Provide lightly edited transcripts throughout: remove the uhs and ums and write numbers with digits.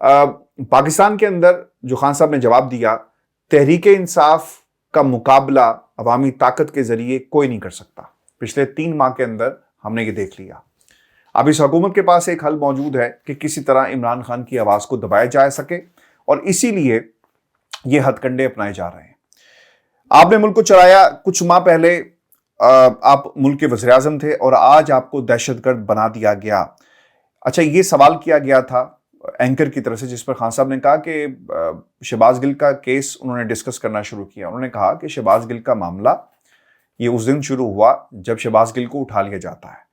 پاکستان کے اندر جو خان صاحب نے جواب دیا، تحریک انصاف کا مقابلہ عوامی طاقت کے ذریعے کوئی نہیں کر سکتا۔ پچھلے 3 ماہ کے اندر ہم نے یہ دیکھ لیا۔ اب اس حکومت کے پاس ایک حل موجود ہے کہ کسی طرح عمران خان کی آواز کو دبایا جا سکے، اور اسی لیے یہ ہتھ کنڈے اپنائے جا رہے ہیں۔ آپ نے ملک کو چلایا، کچھ ماہ پہلے آپ ملک کے وزیر اعظم تھے، اور آج آپ کو دہشت گرد بنا دیا گیا۔ اچھا، یہ سوال کیا گیا تھا اینکر کی طرف سے، جس پر خان صاحب نے کہا کہ شہباز گل کا کیس انہوں نے ڈسکس کرنا شروع کیا۔ انہوں نے کہا کہ شہباز گل کا معاملہ یہ اس دن شروع ہوا جب شہباز گل کو اٹھا لیا جاتا ہے۔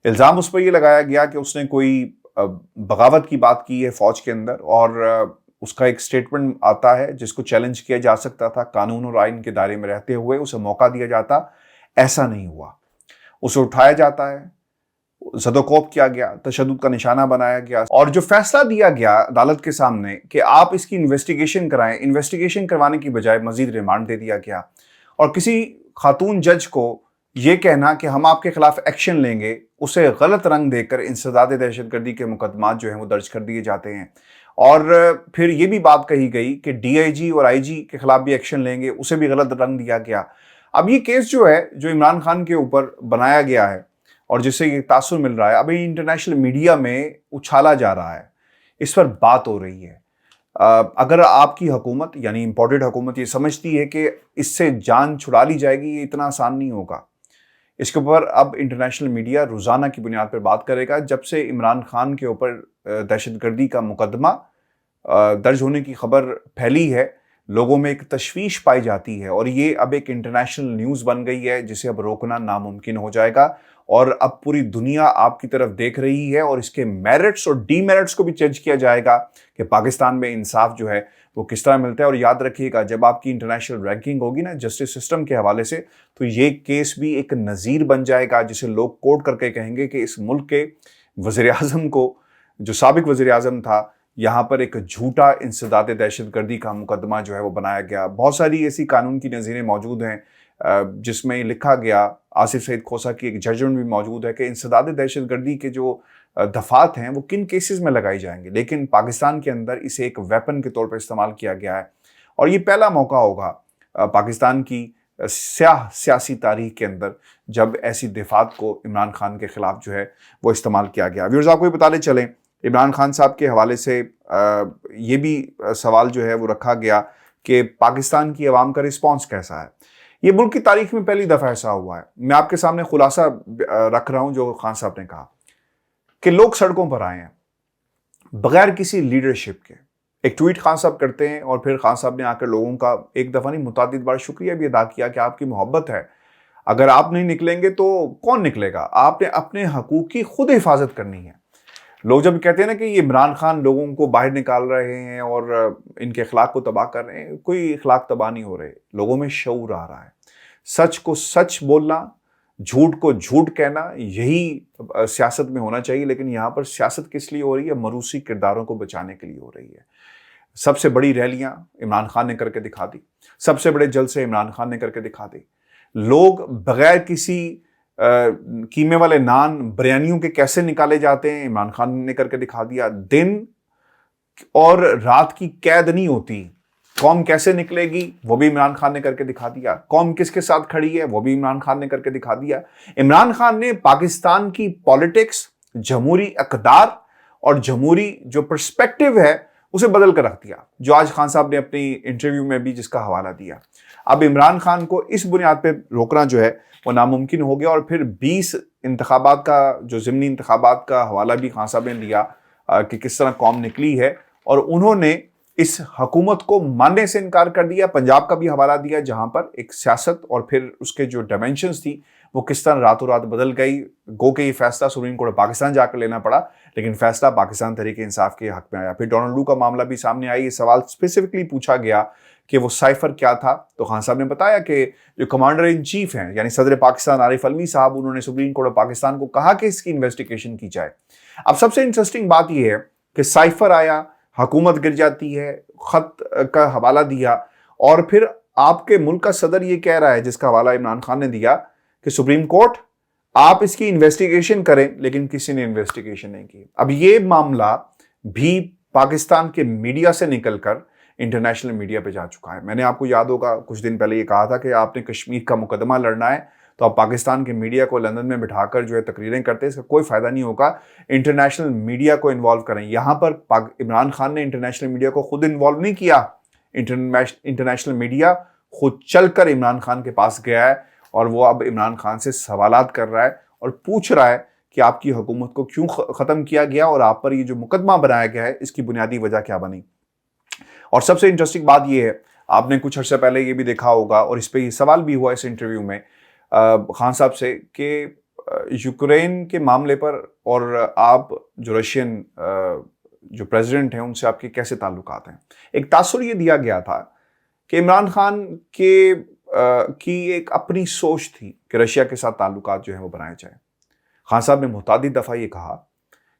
الزام اس پر یہ لگایا گیا کہ اس نے کوئی بغاوت کی بات کی ہے فوج کے اندر، اور اس کا ایک سٹیٹمنٹ آتا ہے جس کو چیلنج کیا جا سکتا تھا، قانون اور آئین کے دائرے میں رہتے ہوئے اسے موقع دیا جاتا، ایسا نہیں ہوا۔ اسے اٹھایا جاتا ہے، زد و کوب کیا گیا، تشدد کا نشانہ بنایا گیا، اور جو فیصلہ دیا گیا عدالت کے سامنے کہ آپ اس کی انویسٹیگیشن کرائیں، انویسٹیگیشن کروانے کی بجائے مزید ریمانڈ دے دیا گیا، اور کسی خاتون جج کو یہ کہنا کہ ہم آپ کے خلاف ایکشن لیں گے، اسے غلط رنگ دے کر انسداد دہشت گردی کے مقدمات جو ہیں وہ درج کر دیے جاتے ہیں، اور پھر یہ بھی بات کہی گئی کہ ڈی آئی جی اور آئی جی کے خلاف بھی ایکشن لیں گے، اسے بھی غلط رنگ دیا گیا۔ اب یہ کیس جو ہے جو عمران خان کے اوپر بنایا گیا ہے اور جس سے یہ تاثر مل رہا ہے، اب یہ انٹرنیشنل میڈیا میں اچھالا جا رہا ہے، اس پر بات ہو رہی ہے۔ اگر آپ کی حکومت یعنی امپورٹڈ حکومت یہ سمجھتی ہے کہ اس سے جان چھڑا لی جائے گی، یہ اتنا آسان نہیں ہوگا۔ اس کے اوپر اب انٹرنیشنل میڈیا روزانہ کی بنیاد پر بات کرے گا۔ جب سے عمران خان کے اوپر دہشت گردی کا مقدمہ درج ہونے کی خبر پھیلی ہے، لوگوں میں ایک تشویش پائی جاتی ہے، اور یہ اب ایک انٹرنیشنل نیوز بن گئی ہے جسے اب روکنا ناممکن ہو جائے گا، اور اب پوری دنیا آپ کی طرف دیکھ رہی ہے، اور اس کے میرٹس اور ڈی میرٹس کو بھی جج کیا جائے گا کہ پاکستان میں انصاف جو ہے وہ کس طرح ملتا ہے۔ اور یاد رکھیے گا، جب آپ کی انٹرنیشنل رینکنگ ہوگی نا جسٹس سسٹم کے حوالے سے، تو یہ کیس بھی ایک نظیر بن جائے گا جسے لوگ کوٹ کر کے کہیں گے کہ اس ملک کے وزیر اعظم کو، جو سابق وزیر اعظم تھا، یہاں پر ایک جھوٹا انسداد دہشت گردی کا مقدمہ جو ہے وہ بنایا گیا۔ بہت ساری ایسی قانون کی نظیریں موجود ہیں جس میں لکھا گیا، آصف سعید کھوسہ کی ایک ججمنٹ بھی موجود ہے کہ انسداد دہشت گردی کے جو دفعات ہیں وہ کن کیسز میں لگائی جائیں گے، لیکن پاکستان کے اندر اسے ایک ویپن کے طور پر استعمال کیا گیا ہے، اور یہ پہلا موقع ہوگا پاکستان کی سیاسی تاریخ کے اندر جب ایسی دفعات کو عمران خان کے خلاف جو ہے وہ استعمال کیا گیا۔ ویورز، آپ کو بھی بتاتے چلیں، عمران خان صاحب کے حوالے سے یہ بھی سوال جو ہے وہ رکھا گیا کہ پاکستان کی عوام کا رسپانس کیسا ہے۔ یہ ملک کی تاریخ میں پہلی دفعہ ایسا ہوا ہے۔ میں آپ کے سامنے خلاصہ رکھ رہا ہوں جو خان صاحب نے کہا کہ لوگ سڑکوں پر آئے ہیں بغیر کسی لیڈرشپ کے، ایک ٹویٹ خان صاحب کرتے ہیں، اور پھر خان صاحب نے آ کر لوگوں کا ایک دفعہ نہیں متعدد بار شکریہ بھی ادا کیا کہ آپ کی محبت ہے، اگر آپ نہیں نکلیں گے تو کون نکلے گا، آپ نے اپنے حقوق کی خود حفاظت کرنی ہے۔ لوگ جب کہتے ہیں نا کہ یہ عمران خان لوگوں کو باہر نکال رہے ہیں اور ان کے اخلاق کو تباہ کر رہے ہیں، کوئی اخلاق تباہ نہیں ہو رہے، لوگوں میں شعور آ رہا ہے۔ سچ کو سچ بولنا، جھوٹ کو جھوٹ کہنا، یہی سیاست میں ہونا چاہیے، لیکن یہاں پر سیاست کس لیے ہو رہی ہے؟ موروثی کرداروں کو بچانے کے لیے ہو رہی ہے۔ سب سے بڑی ریلیاں عمران خان نے کر کے دکھا دی، سب سے بڑے جلسے عمران خان نے کر کے دکھا دی، لوگ بغیر کسی قیمے والے نان بریانیوں کے کیسے نکالے جاتے ہیں، عمران خان نے کر کے دکھا دیا۔ دن اور رات کی قید نہیں ہوتی، قوم کیسے نکلے گی وہ بھی عمران خان نے کر کے دکھا دیا، قوم کس کے ساتھ کھڑی ہے وہ بھی عمران خان نے کر کے دکھا دیا۔ عمران خان نے پاکستان کی پالیٹکس، جمہوری اقدار اور جمہوری جو پرسپیکٹو ہے اسے بدل کر رکھ دیا، جو آج خان صاحب نے اپنی انٹرویو میں بھی جس کا حوالہ دیا۔ اب عمران خان کو اس بنیاد پہ روکنا جو ہے وہ ناممکن ہو گیا، اور پھر 20 انتخابات کا جو ضمنی انتخابات کا حوالہ بھی خان صاحب نے لیا کہ کس طرح قوم نکلی ہے، اور انہوں نے اس حکومت کو ماننے سے انکار کر دیا۔ پنجاب کا بھی حوالہ دیا جہاں پر ایک سیاست اور پھر اس کے جو ڈائمینشنز تھی وہ کس طرح راتوں رات بدل گئی، گو کہ یہ فیصلہ سپریم کورٹ پاکستان جا کر لینا پڑا، لیکن فیصلہ پاکستان تحریک انصاف کے حق میں آیا۔ پھر ڈونلڈ لو کا معاملہ بھی سامنے آیا، یہ سوال اسپیسیفکلی پوچھا گیا کہ وہ سائفر کیا تھا، تو خان صاحب نے بتایا کہ جو کمانڈر ان چیف ہیں یعنی صدر پاکستان عارف علوی صاحب، انہوں نے سپریم کورٹ پاکستان کو کہا کہ اس کی انویسٹیگیشن کی جائے۔ اب سب سے انٹرسٹنگ بات یہ ہے کہ سائفر آیا، حکومت گر جاتی ہے، خط کا حوالہ دیا، اور پھر آپ کے ملک کا صدر یہ کہہ رہا ہے، جس کا حوالہ عمران خان نے دیا، کہ سپریم کورٹ آپ اس کی انویسٹیگیشن کریں، لیکن کسی نے انویسٹیگیشن نہیں کی۔ اب یہ معاملہ بھی پاکستان کے میڈیا سے نکل کر انٹرنیشنل میڈیا پہ جا چکا ہے. میں نے آپ کو یاد ہوگا کچھ دن پہلے یہ کہا تھا کہ آپ نے کشمیر کا مقدمہ لڑنا ہے تو آپ پاکستان کے میڈیا کو لندن میں بٹھا کر جو ہے تقریریں کرتے ہیں, اس کا کوئی فائدہ نہیں ہوگا. انٹرنیشنل میڈیا کو انوالو کریں. یہاں پر عمران خان نے انٹرنیشنل میڈیا کو خود انوالو نہیں کیا. انٹرنیشنل میڈیا خود چل کر عمران خان کے پاس گیا ہے اور وہ اب عمران خان سے سوالات کر رہا ہے اور پوچھ رہا ہے کہ آپ کی حکومت کو کیوں ختم کیا گیا اور آپ پر یہ جو مقدمہ بنایا گیا ہے اس کی بنیادی وجہ کیا بنی. اور سب سے انٹرسٹنگ بات یہ ہے, آپ نے کچھ عرصہ پہلے یہ بھی دیکھا ہوگا اور اس پہ یہ سوال بھی ہوا اس انٹرویو میں خان صاحب سے کہ یوکرین کے معاملے پر اور آپ جو رشین جو پریزیڈنٹ ہیں ان سے آپ کے کیسے تعلقات ہیں. ایک تاثر یہ دیا گیا تھا کہ عمران خان کی ایک اپنی سوچ تھی کہ رشیا کے ساتھ تعلقات جو ہیں وہ بنائے جائیں. خان صاحب نے متعدد دفعہ یہ کہا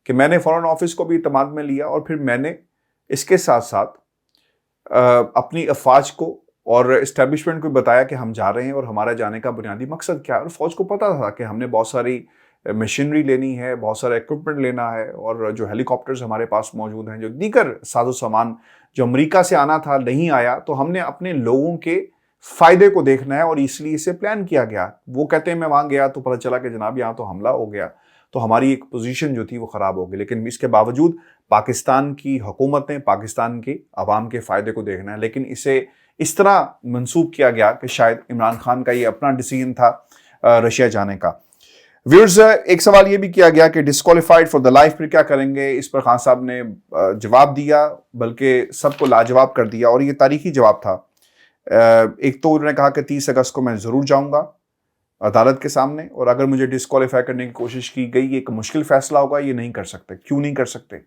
کہ میں نے فورن آفس کو بھی اعتماد میں لیا اور پھر میں نے اس کے ساتھ ساتھ اپنی افواج کو اور اسٹیبلشمنٹ کو بتایا کہ ہم جا رہے ہیں اور ہمارا جانے کا بنیادی مقصد کیا ہے. اور فوج کو پتا تھا کہ ہم نے بہت ساری مشینری لینی ہے, بہت سارا ایکوپمنٹ لینا ہے اور جو ہیلی کاپٹرز ہمارے پاس موجود ہیں, جو دیگر ساز و سامان جو امریکہ سے آنا تھا نہیں آیا, تو ہم نے اپنے لوگوں کے فائدے کو دیکھنا ہے اور اس لیے اسے پلان کیا گیا. وہ کہتے ہیں میں وہاں گیا تو پتہ چلا کہ جناب یہاں تو حملہ ہو گیا, تو ہماری ایک پوزیشن جو تھی وہ خراب ہو گئی. لیکن اس کے باوجود پاکستان کی حکومت نے پاکستان کے عوام کے فائدے کو دیکھنا ہے, لیکن اسے اس طرح منسوب کیا گیا کہ شاید عمران خان کا یہ اپنا ڈیسیژن تھا رشیا جانے کا. ویورز, ایک سوال یہ بھی کیا گیا کہ ڈسکوالیفائڈ فار دا لائف پھر کیا کریں گے. اس پر خان صاحب نے جواب دیا, بلکہ سب کو لاجواب کر دیا, اور یہ تاریخی جواب تھا. ایک تو انہوں نے کہا کہ 30 اگست کو میں ضرور جاؤں گا عدالت کے سامنے, اور اگر مجھے ڈسکوالیفائی کرنے کی کوشش کی گئی, یہ ایک مشکل فیصلہ ہوگا, یہ نہیں کر سکتے. کیوں نہیں کر سکتے؟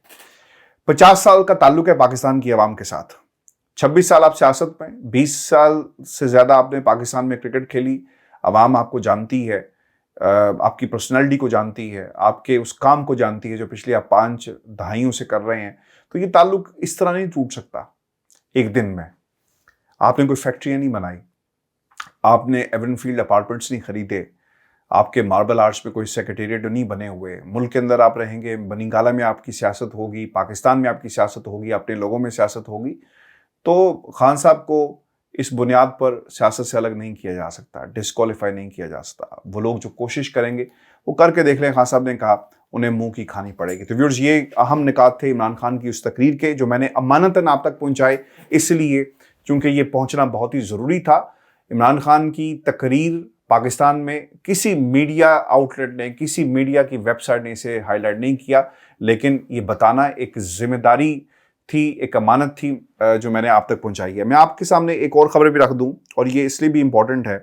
50 سال کا تعلق ہے پاکستان کی عوام کے ساتھ. 26 سال آپ سیاست میں, 20 سال سے زیادہ آپ نے پاکستان میں کرکٹ کھیلی. عوام آپ کو جانتی ہے, آپ کی پرسنالٹی کو جانتی ہے, آپ کے اس کام کو جانتی ہے جو پچھلی آپ 5 دہائیوں سے کر رہے ہیں. تو یہ تعلق اس طرح نہیں ٹوٹ سکتا ایک دن میں. آپ نے کوئی فیکٹریاں نہیں بنائی, آپ نے ایورن فیلڈ اپارٹمنٹس نہیں خریدے, آپ کے ماربل آرٹس پہ کوئی سیکریٹریٹ نہیں بنے ہوئے. ملک کے اندر آپ رہیں گے, بنی گالہ میں آپ کی سیاست ہوگی, پاکستان میں آپ کی سیاست ہوگی, اپنے لوگوں میں سیاست ہوگی. تو خان صاحب کو اس بنیاد پر سیاست سے الگ نہیں کیا جا سکتا, ڈسکوالیفائی نہیں کیا جا سکتا. وہ لوگ جو کوشش کریں گے وہ کر کے دیکھ لیں. خان صاحب نے کہا انہیں منہ کی کھانی پڑے گی. تو ویورز, یہ اہم نکات تھے عمران خان کی اس تقریر کے, جو میں نے امانتاً آپ تک پہنچائے, اس لیے چونکہ یہ پہنچنا بہت ہی ضروری تھا. عمران خان کی تقریر پاکستان میں کسی میڈیا آؤٹ لیٹ نے, کسی میڈیا کی ویب سائٹ نے اسے ہائی لائٹ نہیں کیا, لیکن یہ بتانا ایک ذمہ داری تھی, ایک امانت تھی جو میں نے آپ تک پہنچائی ہے. میں آپ کے سامنے ایک اور خبر بھی رکھ دوں, اور یہ اس لیے بھی امپورٹنٹ ہے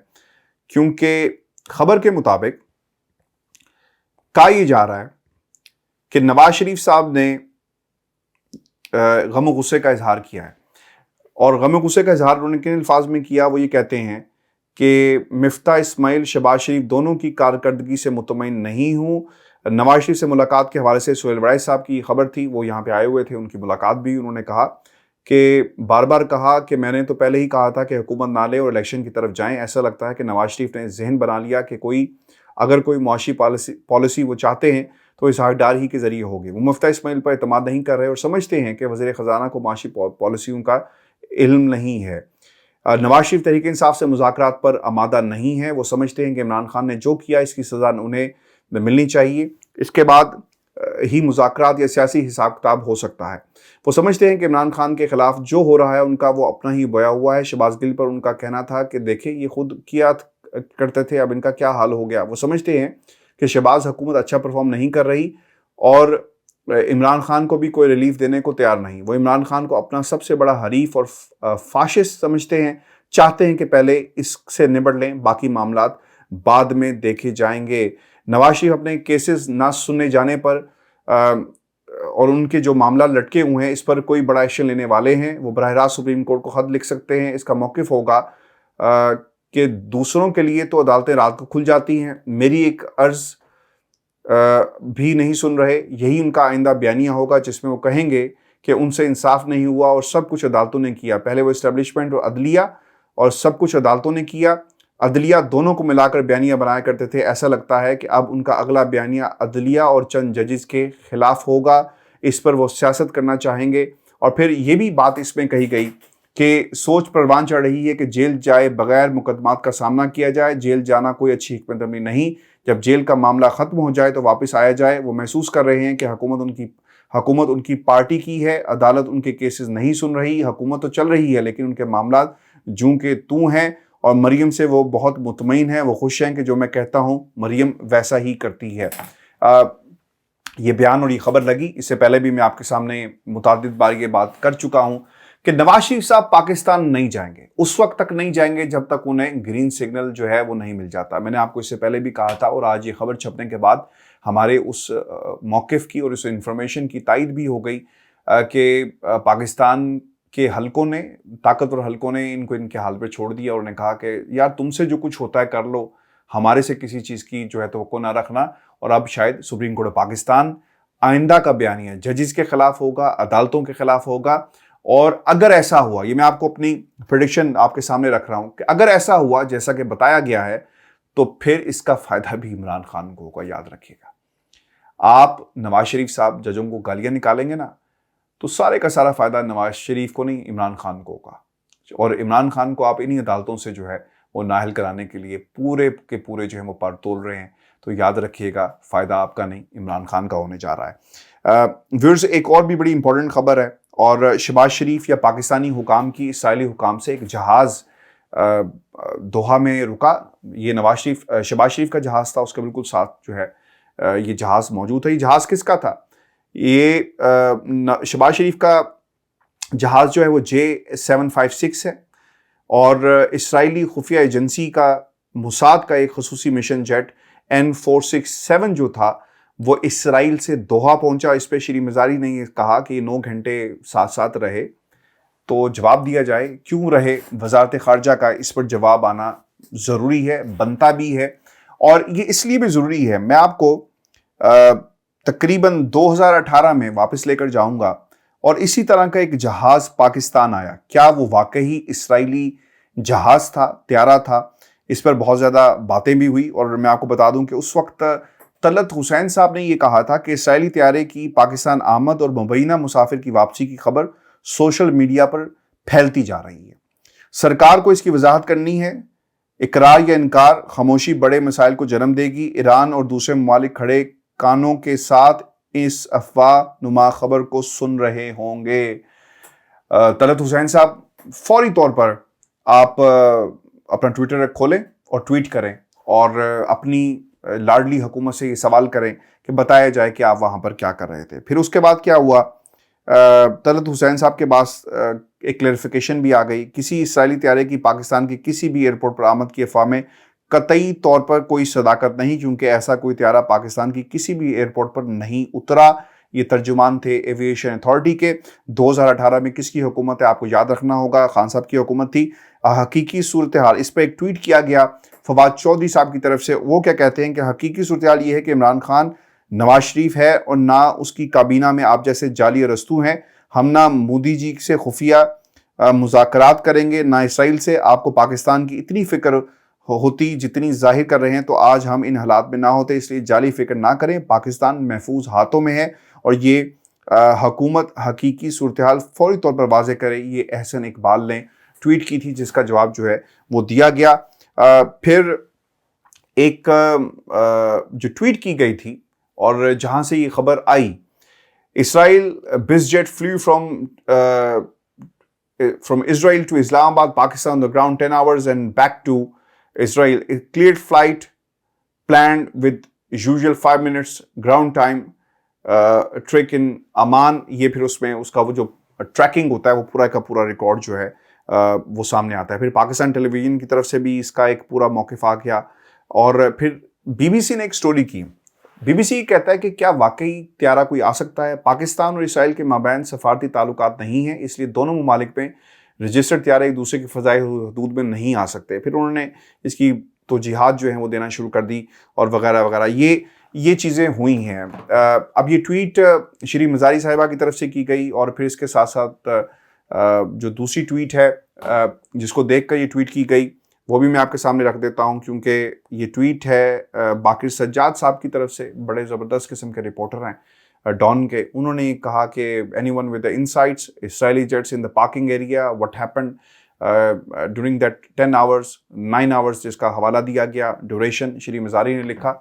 کیونکہ خبر کے مطابق کہا یہ جا رہا ہے کہ نواز شریف صاحب نے غم و غصے کا اظہار کیا ہے. اور غم و غصے کا اظہار انہوں نے کن الفاظ میں کیا, وہ یہ کہتے ہیں کہ مفتاح اسماعیل, شہباز شریف دونوں کی کارکردگی سے مطمئن نہیں ہوں. نواز شریف سے ملاقات کے حوالے سے سہیل وڑائچ صاحب کی خبر تھی, وہ یہاں پہ آئے ہوئے تھے, ان کی ملاقات بھی. انہوں نے کہا کہ بار بار کہا کہ میں نے تو پہلے ہی کہا تھا کہ حکومت نہ لے اور الیکشن کی طرف جائیں. ایسا لگتا ہے کہ نواز شریف نے ذہن بنا لیا کہ اگر کوئی معاشی پالیسی وہ چاہتے ہیں تو اظہار ڈار ہی کے ذریعے ہوگی. وہ مفتاح اسماعیل پر اعتماد نہیں کر رہے اور سمجھتے ہیں کہ وزیر خزانہ کو معاشی پالیسیوں کا علم نہیں ہے. نواز شریف تحریک انصاف سے مذاکرات پر آمادہ نہیں ہے. وہ سمجھتے ہیں کہ عمران خان نے جو کیا اس کی سزا انہیں ملنی چاہیے, اس کے بعد ہی مذاکرات یا سیاسی حساب کتاب ہو سکتا ہے. وہ سمجھتے ہیں کہ عمران خان کے خلاف جو ہو رہا ہے ان کا وہ اپنا ہی بویا ہوا ہے. شہباز گل پر ان کا کہنا تھا کہ دیکھیں یہ خود کیا کرتے تھے, اب ان کا کیا حال ہو گیا. وہ سمجھتے ہیں کہ شہباز حکومت اچھا پرفارم نہیں کر رہی اور عمران خان کو بھی کوئی ریلیف دینے کو تیار نہیں. وہ عمران خان کو اپنا سب سے بڑا حریف اور فاشسٹ سمجھتے ہیں, چاہتے ہیں کہ پہلے اس سے نبٹ لیں, باقی معاملات بعد میں دیکھے جائیں گے. نواز شریف اپنے کیسز نہ سننے جانے پر اور ان کے جو معاملات لٹکے ہوئے ہیں اس پر کوئی بڑا ایکشن لینے والے ہیں. وہ براہ راست سپریم کورٹ کو خط لکھ سکتے ہیں. اس کا موقف ہوگا کہ دوسروں کے لیے تو عدالتیں رات کو کھل جاتی ہیں, میری ایک عرض بھی نہیں سن رہے. یہی ان کا آئندہ بیانیہ ہوگا جس میں وہ کہیں گے کہ ان سے انصاف نہیں ہوا اور سب کچھ عدالتوں نے کیا. پہلے وہ اسٹیبلشمنٹ اور عدلیہ اور سب کچھ عدالتوں نے کیا, عدلیہ دونوں کو ملا کر بیانیہ بنایا کرتے تھے. ایسا لگتا ہے کہ اب ان کا اگلا بیانیہ عدلیہ اور چند ججز کے خلاف ہوگا. اس پر وہ سیاست کرنا چاہیں گے. اور پھر یہ بھی بات اس میں کہی گئی کہ سوچ پروان چڑھ رہی ہے کہ جیل جائے بغیر مقدمات کا سامنا کیا جائے. جیل جانا کوئی اچھی حکمت عملی نہیں. جب جیل کا معاملہ ختم ہو جائے تو واپس آیا جائے. وہ محسوس کر رہے ہیں کہ حکومت ان کی پارٹی کی ہے. عدالت ان کے کیسز نہیں سن رہی. حکومت تو چل رہی ہے لیکن ان کے معاملات جوں کے توں ہیں. اور مریم سے وہ بہت مطمئن ہیں. وہ خوش ہیں کہ جو میں کہتا ہوں مریم ویسا ہی کرتی ہے. یہ بیان اور یہ خبر لگی. اس سے پہلے بھی میں آپ کے سامنے متعدد بار یہ بات کر چکا ہوں کہ نواز شریف صاحب پاکستان نہیں جائیں گے. اس وقت تک نہیں جائیں گے جب تک انہیں گرین سگنل جو ہے وہ نہیں مل جاتا. میں نے آپ کو اس سے پہلے بھی کہا تھا اور آج یہ خبر چھپنے کے بعد ہمارے اس موقف کی اور اس انفارمیشن کی تائید بھی ہو گئی کہ پاکستان کے حلقوں نے, طاقتور حلقوں نے ان کو ان کے حال پہ چھوڑ دیا اور انہیں کہا کہ یار تم سے جو کچھ ہوتا ہے کر لو, ہمارے سے کسی چیز کی جو ہے توقع نہ رکھنا. اور اب شاید سپریم کورٹ پاکستان آئندہ کا بیانیہ ججز کے خلاف ہوگا, عدالتوں کے خلاف ہوگا. اور اگر ایسا ہوا, یہ میں آپ کو اپنی پریڈکشن آپ کے سامنے رکھ رہا ہوں کہ اگر ایسا ہوا جیسا کہ بتایا گیا ہے تو پھر اس کا فائدہ بھی عمران خان کو ہوگا. یاد رکھیے گا, آپ نواز شریف صاحب ججوں کو گالیاں نکالیں گے نا تو سارے کا سارا فائدہ نواز شریف کو نہیں عمران خان کو ہوگا. اور عمران خان کو آپ انہی عدالتوں سے جو ہے وہ نااہل کرانے کے لیے پورے کے پورے جو ہے وہ پر تول رہے ہیں. تو یاد رکھیے گا فائدہ آپ کا نہیں عمران خان کا ہونے جا رہا ہے. ویورز, ایک اور بھی بڑی امپورٹنٹ خبر ہے اور شہباز شریف یا پاکستانی حکام کی اسرائیلی حکام سے ایک جہاز دوحہ میں رکا. یہ شہباز شریف کا جہاز تھا, اس کے بالکل ساتھ جو ہے یہ جہاز موجود تھا. یہ جہاز کس کا تھا؟ یہ شہباز شریف کا جہاز جو ہے وہ J756 ہے اور اسرائیلی خفیہ ایجنسی کا موساد کا ایک خصوصی مشن جیٹ N467 جو تھا وہ اسرائیل سے دوحہ پہنچا. اس پہ شری مزاری نے یہ کہا کہ 9 گھنٹے ساتھ رہے. تو جواب دیا جائے کیوں رہے. وزارت خارجہ کا اس پر جواب آنا ضروری ہے, بنتا بھی ہے. اور یہ اس لیے بھی ضروری ہے, میں آپ کو تقریباً 2018 میں واپس لے کر جاؤں گا اور اسی طرح کا ایک جہاز پاکستان آیا. کیا وہ واقعی اسرائیلی جہاز تھا, طیارہ تھا؟ اس پر بہت زیادہ باتیں بھی ہوئی. اور میں آپ کو بتا دوں کہ اس وقت طلعت حسین صاحب نے یہ کہا تھا کہ اسرائیلی طیارے کی پاکستان آمد اور مبینہ مسافر کی واپسی کی خبر سوشل میڈیا پر پھیلتی جا رہی ہے. سرکار کو اس کی وضاحت کرنی ہے. اقرار یا انکار, خاموشی بڑے مسائل کو جنم دے گی. ایران اور دوسرے ممالک کھڑے کانوں کے ساتھ اس افواہ نما خبر کو سن رہے ہوں گے. طلعت حسین صاحب, فوری طور پر آپ اپنا ٹویٹر کھولیں اور ٹویٹ کریں اور اپنی لاڈلی حکومت سے یہ سوال کریں کہ بتایا جائے کہ آپ وہاں پر کیا کر رہے تھے. پھر اس کے بعد کیا ہوا, طلعت حسین صاحب کے پاس ایک کلیریفیکیشن بھی آ گئی. کسی اسرائیلی طیارے کی پاکستان کی کسی بھی ایئرپورٹ پر آمد کی افواہ میں قطعی طور پر کوئی صداقت نہیں, کیونکہ ایسا کوئی طیارہ پاکستان کی کسی بھی ایئرپورٹ پر نہیں اترا. یہ ترجمان تھے ایویشن اتھارٹی کے. 2018 میں کس کی حکومت ہے؟ آپ کو یاد رکھنا ہوگا, خان صاحب کی حکومت تھی. حقیقی صورتحال, اس پہ ایک ٹویٹ کیا گیا فواد چودھری صاحب کی طرف سے. وہ کیا کہتے ہیں کہ حقیقی صورتحال یہ ہے کہ عمران خان نواز شریف ہے اور نہ اس کی کابینہ میں آپ جیسے جعلی ارسطو ہیں. ہم نہ مودی جی سے خفیہ مذاکرات کریں گے نہ اسرائیل سے. آپ کو پاکستان کی اتنی فکر ہوتی جتنی ظاہر کر رہے ہیں تو آج ہم ان حالات میں نہ ہوتے. اس لیے جعلی فکر نہ کریں, پاکستان محفوظ ہاتھوں میں ہے. اور یہ حکومت حقیقی صورتحال فوری طور پر واضح کرے. یہ احسن اقبال نے ٹویٹ کی تھی جس کا جواب جو ہے وہ دیا گیا. پھر ایک جو ٹویٹ کی گئی تھی اور جہاں سے یہ خبر آئی, اسرائیل بز jet فلیو from Israel to Islamabad, Pakistan on the ground 10 hours and back to Israel. A cleared flight planned with usual 5 minutes ground time, trick in Amman. یہ پھر اس میں اس کا وہ جو ٹریکنگ ہوتا ہے وہ پورا کا پورا ریکارڈ جو ہے وہ سامنے آتا ہے. پھر پاکستان ٹیلی ویژن کی طرف سے بھی اس کا ایک پورا موقف آ گیا. اور پھر بی بی سی نے ایک سٹوری کی. بی بی سی کہتا ہے کہ کیا واقعی طیارہ کوئی آ سکتا ہے؟ پاکستان اور اسرائیل کے مابین سفارتی تعلقات نہیں ہیں, اس لیے دونوں ممالک میں رجسٹرڈ طیارے ایک دوسرے کی فضائی حدود میں نہیں آ سکتے. پھر انہوں نے اس کی توجیحات جو ہیں وہ دینا شروع کر دی اور وغیرہ وغیرہ. یہ چیزیں ہوئی ہیں. اب یہ ٹویٹ شری مزاری صاحبہ کی طرف سے کی گئی اور پھر اس کے ساتھ ساتھ جو دوسری ٹویٹ ہے جس کو دیکھ کر یہ ٹویٹ کی گئی وہ بھی میں آپ کے سامنے رکھ دیتا ہوں, کیونکہ یہ ٹویٹ ہے باقر سجاد صاحب کی طرف سے. بڑے زبردست قسم کے رپورٹر ہیں ڈان کے، انہوں نے کہا کہ any one with the insights Israeli jets in the parking area what happened during that 10 hours 9 hours جس کا حوالہ دیا گیا ڈیوریشن شری مزاری نے لکھا.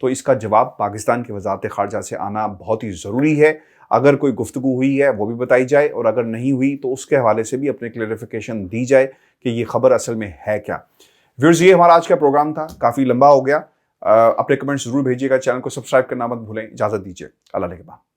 تو اس کا جواب پاکستان کی وزارت خارجہ سے آنا بہت ہی ضروری ہے. اگر کوئی گفتگو ہوئی ہے وہ بھی بتائی جائے، اور اگر نہیں ہوئی تو اس کے حوالے سے بھی اپنے کلیریفیکیشن دی جائے کہ یہ خبر اصل میں ہے کیا. ویورز، یہ ہمارا آج کا پروگرام تھا، کافی لمبا ہو گیا. اپنے کمنٹس ضرور بھیجیے گا، چینل کو سبسکرائب کرنا مت بھولیں. اجازت دیجیے، اللہ نگہبان.